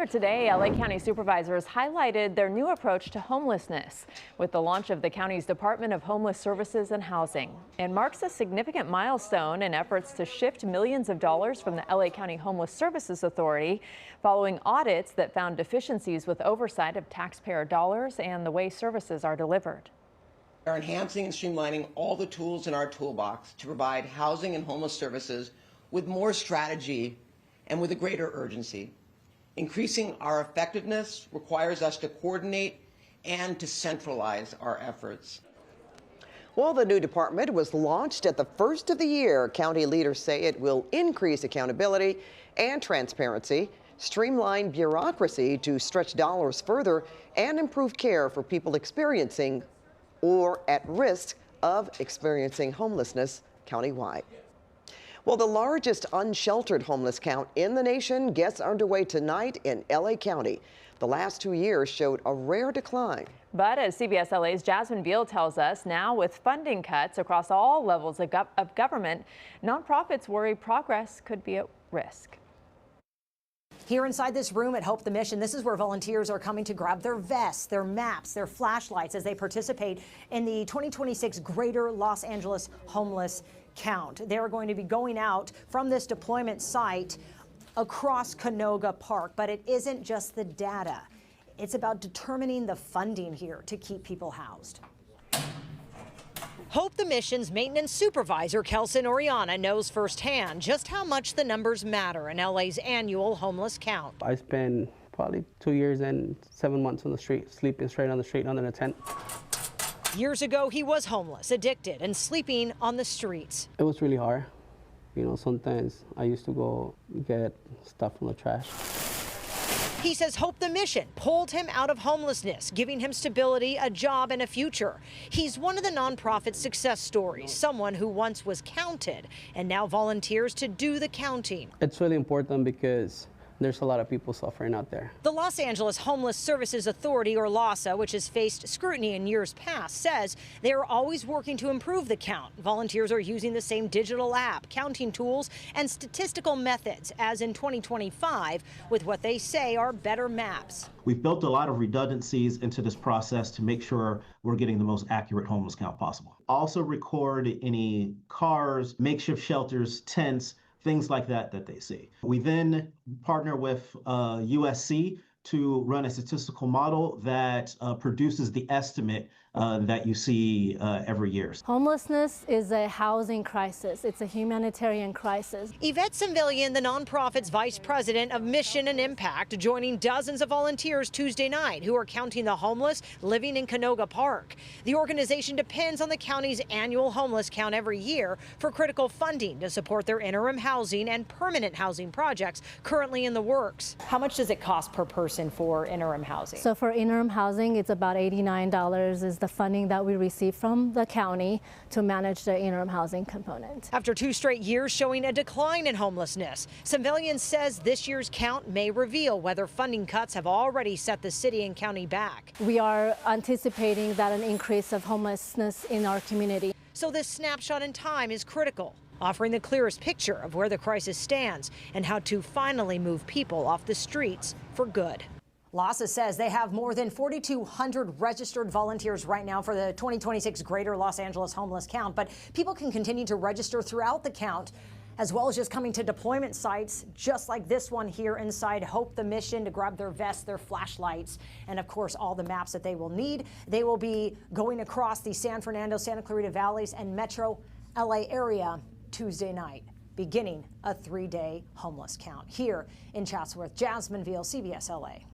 Earlier today, LA County supervisors highlighted their new approach to homelessness with the launch of the county's Department of Homeless Services and Housing. It marks a significant milestone in efforts to shift millions of dollars from the LA County Homeless Services Authority following audits that found deficiencies with oversight of taxpayer dollars and the way services are delivered. We are enhancing and streamlining all the tools in our toolbox to provide housing and homeless services with more strategy and with a greater urgency. Increasing our effectiveness requires us to coordinate and to centralize our efforts. Well, the new department was launched at the first of the year. County leaders say it will increase accountability and transparency, streamline bureaucracy to stretch dollars further, and improve care for people experiencing or at risk of experiencing homelessness countywide. Well, the largest unsheltered homeless count in the nation gets underway tonight in LA County. The last 2 years showed a rare decline. But as CBS LA's Jasmine Viel tells us, now with funding cuts across all levels of government, nonprofits worry progress could be at risk. Here inside this room at Hope the Mission, this is where volunteers are coming to grab their vests, their maps, their flashlights as they participate in the 2026 Greater Los Angeles Homeless Count. They're going to be going out from this deployment site across Canoga Park, but it isn't just the data. It's about determining the funding here to keep people housed. Hope the Mission's maintenance supervisor, Kelson Oriana, knows firsthand just how much the numbers matter in LA's annual homeless count. I spent probably 2 years and 7 months on the street, sleeping straight on the street under a tent. Years ago, he was homeless, addicted, and sleeping on the streets. It was really hard. You know, sometimes I used to go get stuff from the trash. He says Hope the Mission pulled him out of homelessness, giving him stability, a job, and a future. He's one of the nonprofit success stories, someone who once was counted and now volunteers to do the counting. It's really important because there's a lot of people suffering out there. The Los Angeles Homeless Services Authority, or LAHSA, which has faced scrutiny in years past, says they are always working to improve the count. Volunteers are using the same digital app, counting tools, and statistical methods as in 2025 with what they say are better maps. We've built a lot of redundancies into this process to make sure we're getting the most accurate homeless count possible. Also record any cars, makeshift shelters, tents, things like that they see. We then partner with USC to run a statistical model that produces the estimate that you see every year. Homelessness is a housing crisis. It's a humanitarian crisis. Yvette Civilian, the nonprofit's vice president of Mission and Impact, joining dozens of volunteers Tuesday night who are counting the homeless living in Canoga Park. The organization depends on the county's annual homeless count every year for critical funding to support their interim housing and permanent housing projects currently in the works. How much does it cost per person for interim housing? So for interim housing, it's about $89 is the funding that we receive from the county to manage the interim housing component. After 2 straight years showing a decline in homelessness, Civilian says this year's count may reveal whether funding cuts have already set the city and county back. We are anticipating that an increase of homelessness in our community. So this snapshot in time is critical, offering the clearest picture of where the crisis stands and how to finally move people off the streets for good. LAHSA says they have more than 4,200 registered volunteers right now for the 2026 Greater Los Angeles Homeless Count, but people can continue to register throughout the count, as well as just coming to deployment sites just like this one here inside Hope the Mission to grab their vests, their flashlights, and of course all the maps that they will need. They will be going across the San Fernando, Santa Clarita Valleys and Metro LA area Tuesday night, beginning a 3-day homeless count. Here in Chatsworth, Jasmine Viel, CBS LA.